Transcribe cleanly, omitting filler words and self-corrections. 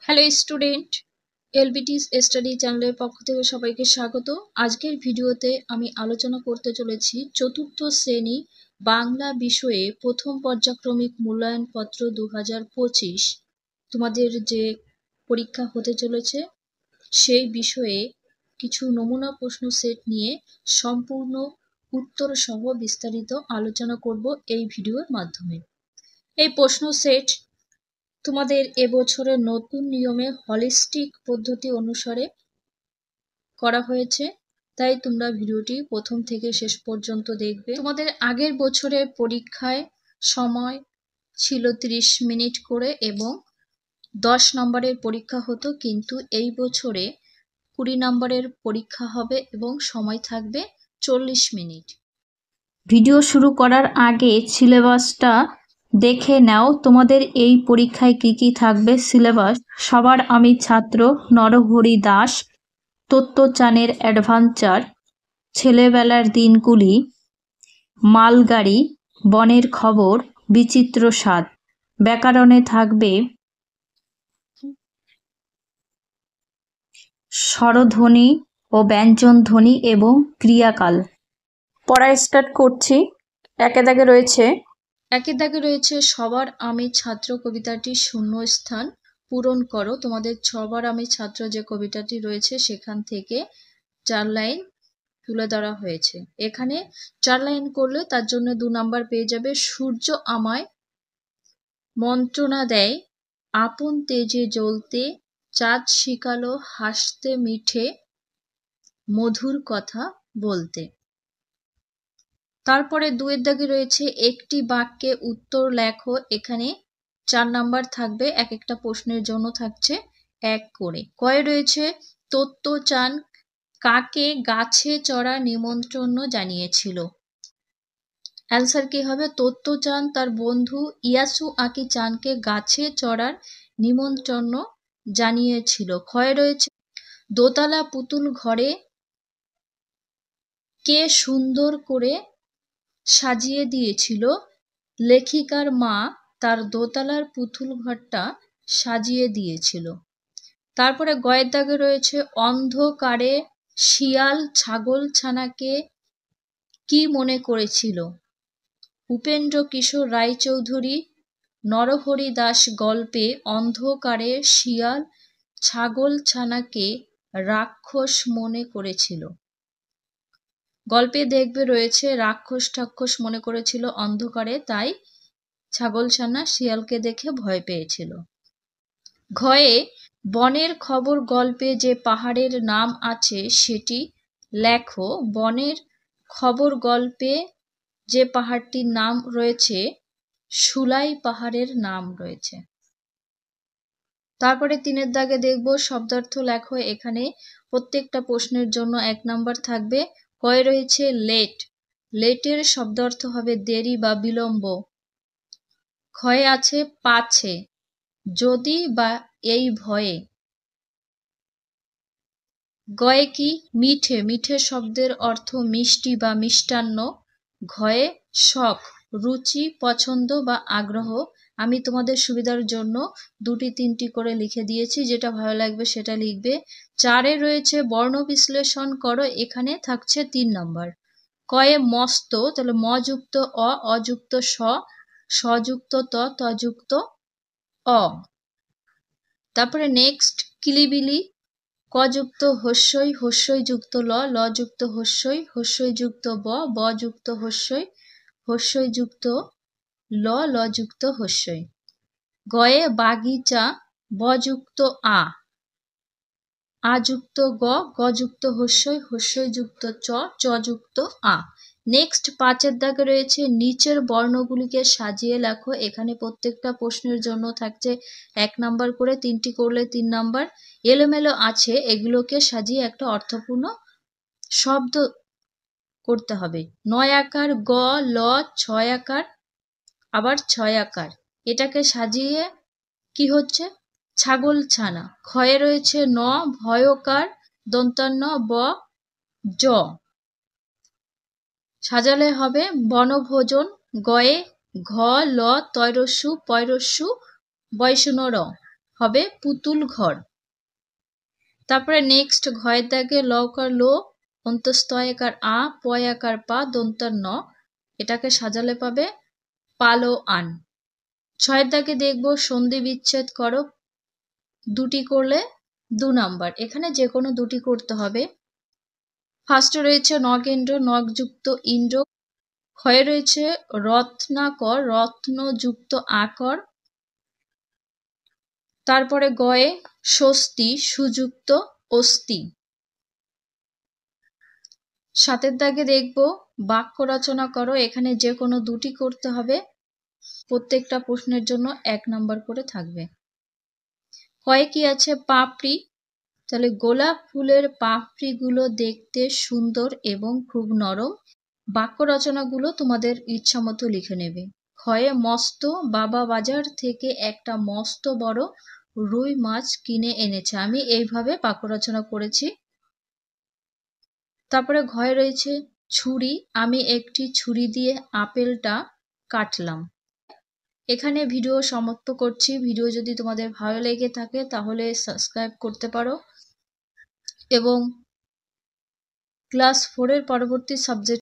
Hello student, LBT study চ্যানেলের পক্ষ থেকে সবাইকে স্বাগত। আজকের ভিডিওতে আমি আলোচনা করতে চলেছি চতুর্থ শ্রেণী বাংলা বিষয়ে প্রথম পর্যায়ক্রমিক মূল্যায়নপত্র 2025 তোমাদের যে পরীক্ষা হতে চলেছে সেই বিষয়ে কিছু নমুনা প্রশ্ন সেট নিয়ে সম্পূর্ণ উত্তর সহ বিস্তারিত আলোচনা করব এই ভিডিওর মাধ্যমে। এই প্রশ্ন সেট তোমাদের এবছরের নতুন নিয়মে হলিস্টিক পদ্ধতি অনুসারে করা হয়েছে, তাই তোমরা ভিডিওটি প্রথম থেকে শেষ পর্যন্ত দেখবে। তোমাদের আগের বছরের পরীক্ষায় সময় ছিল 30 মিনিট করে এবং 10 নম্বরের পরীক্ষা হতো, কিন্তু এই বছরে 20 নম্বরের পরীক্ষা হবে এবং সময় থাকবে 40 মিনিট। ভিডিও শুরু করার আগে সিলেবাসটা দেখে নাও, তোমাদের এই পরীক্ষায় কি কি থাকবে সিলেবাস। সবার আমি ছাত্র, নরহরি দাস, তত্ত্বচানের অ্যাডভেঞ্চার, ছেলেবেলার দিনগুলি, মালগাড়ি, বনের খবর, বিচিত্র স্বাদ। ব্যাকরণে থাকবে স্বরধ্বনি ও ব্যঞ্জনধ্বনি এবং ক্রিয়াকাল। পড়া স্টার্ট করছি। একে দাগে রয়েছে সবার আমি ছাত্র কবিতাটি শূন্যস্থান পূরণ করো। তোমাদের সবার আমি ছাত্র যে কবিতাটি রয়েছে সেখান থেকে 4 লাইন তুলে ধরা হয়েছে। এখানে 4 লাইন করলে তার জন্য 2 নাম্বার পেয়ে যাবে। সূর্য আমায় মন্ত্রণা দেয় আপন তেজে জ্বলতে, চাঁদ শিখালো হাসতে মিঠে মধুর কথা বলতে। তারপরে 2 এর দাগে রয়েছে একটি বাক্যে উত্তর লেখো। এখানে 4 নাম্বার থাকবে, এক একটা প্রশ্নের জন্য থাকছে 1 করে। কয়ে রয়েছে তত্ত্বচান কাকে গাছে চড়ার নিমন্ত্রণ জানিয়েছিল। অ্যান্সার কি হবে? তত্ত্বচান তার বন্ধু ইয়াসুআকি চানকে গাছে চড়ার নিমন্ত্রণ জানিয়েছিল। ক্ষয়ে রয়েছে দোতলা পুতুল ঘরে কে সুন্দর করে সাজিয়ে দিয়েছিল। লেখিকার মা তার দোতলার পুতুল ঘরটা সাজিয়ে দিয়েছিল। তারপরে গয়ের দাগে রয়েছে অন্ধকারে শিয়াল ছাগল ছানাকে কি মনে করেছিল। উপেন্দ্র কিশোর রায়চৌধুরী নরহরি দাস গল্পে অন্ধকারে শিয়াল ছাগল ছানাকে রাক্ষস মনে করেছিল। গল্পে দেখবে রয়েছে রাক্ষস ঠাক্ষস মনে করেছিল অন্ধকারে, তাই ছাগলছানা শিয়ালকে দেখে ভয় পেয়েছিল। ঘয়ে বনের খবর গল্পে যে পাহাড়ের নাম আছে সেটি লেখো। বনের খবর গল্পে যে পাহাড়টির নাম রয়েছে সুলাই পাহাড়ের নাম রয়েছে। তারপরে 3 এর দাগে দেখব শব্দার্থ লেখো। এখানে প্রত্যেকটা প্রশ্নের জন্য 1 নাম্বার থাকবে। কয়ে রয়েছে লেট, লেটের শব্দার্থ হবে দেরি বা বিলম্ব। ক্ষয়ে আছে পাছে, যদি বা এই ভয়ে। গয়ে কি মিঠে, মিঠে শব্দের অর্থ মিষ্টি বা মিষ্টান্ন। ঘয়ে শখ, রুচি পছন্দ বা আগ্রহ। আমি তোমাদের সুবিধার জন্য 2টি 3টি করে লিখে দিয়েছি, যেটা ভালো লাগবে সেটা লিখবে। 4-এ রয়েছে বর্ণ বিশ্লেষণ করো। এখানে থাকছে 3 নাম্বার। কয়ে মস্ত, তাহলে ম যুক্ত অ, অযুক্ত স, সযুক্ত ত, তযুক্ত অ। তারপরে নেক্সট কিলিবিলি, ক যুক্ত হস্যই, হস্যই যুক্ত ল, ল যুক্ত হস্যই, হস্যই যুক্ত ব, ব যুক্ত হস্যই, হস্যই যুক্ত ল, ল যুক্ত হস্যই। গয়ে বাগিচা, ব যুক্ত আ, আ যুক্ত গ, গ যুক্ত হস্যই, হস্যই যুক্ত চ, চ যুক্ত আ। নেক্সট 5-এর দাগে রয়েছে নিচের বর্ণগুলিকে সাজিয়ে লেখো। এখানে প্রত্যেকটা প্রশ্নের জন্য থাকছে 1 নাম্বার করে, 3টি করলে 3 নাম্বার। এলোমেলো আছে, এগুলোকে সাজিয়ে একটা অর্থপূর্ণ শব্দ করতে হবে। 9 আকার গ, ল, 6 আকার, আবার 6 আকার, এটাকে সাজিয়ে কি হচ্ছে ছাগল ছানা। ক্ষয়ে রয়েছে ন, ভয়কার দন্তান্ন ব, জ, সাজালে হবে বনভোজন। গয়ে ঘ, ল, তয়রস্যু, পয়রস্যু, বয়সূন্য র। হবে পুতুল ঘর। তারপরে নেক্সট ঘয়ের দাগে লকার লো, অন্তস্তয়কার আ, পয়াকার পা, দন্তার ন, এটাকে সাজালে পাবে পালো আন। 6 দাগে দেখব সন্ধি বিচ্ছেদ করো, দুটি করলে 2 নাম্বার, এখানে যে কোনো দুটি করতে হবে। ফার্স্টে রয়েছে নগেন্দ্র, নগযুক্ত ইন্দ্র। ক্ষয়ে রয়েছে রত্নাকর, রত্নযুক্ত আকর। তারপরে গয়ে স্বস্তি, সুযুক্ত অস্তি। 7 দাগে দেখব বাক্য রচনা করো, এখানে যে কোনো দুটি করতে হবে, প্রত্যেকটা প্রশ্নের জন্য 1 নাম্বার করে থাকবে। কয়ে কি আছে পাপড়ি, তাহলে গোলাপ ফুলের পাপড়িগুলো দেখতে সুন্দর এবং খুব নরম। বাক্য রচনাগুলো তোমাদের ইচ্ছা মতো লিখে নেবে। ক্ষয়ে মস্ত, বাবা বাজার থেকে একটা মস্ত বড় রুই মাছ কিনে এনেছে। আমি এইভাবে বাক্য রচনা করেছি। তারপরে ঘয়ে রয়েছে ছুরি, আমি একটি ছুরি দিয়ে আপেলটা কাটলাম। এখানে ভিডিও সমাপ্ত করছি। ভিডিও যদি তোমাদের ভালো লেগে থাকে তাহলে সাবস্ক্রাইব করতে পারো এবং ক্লাস 4 এর পরবর্তী সাবজেক্ট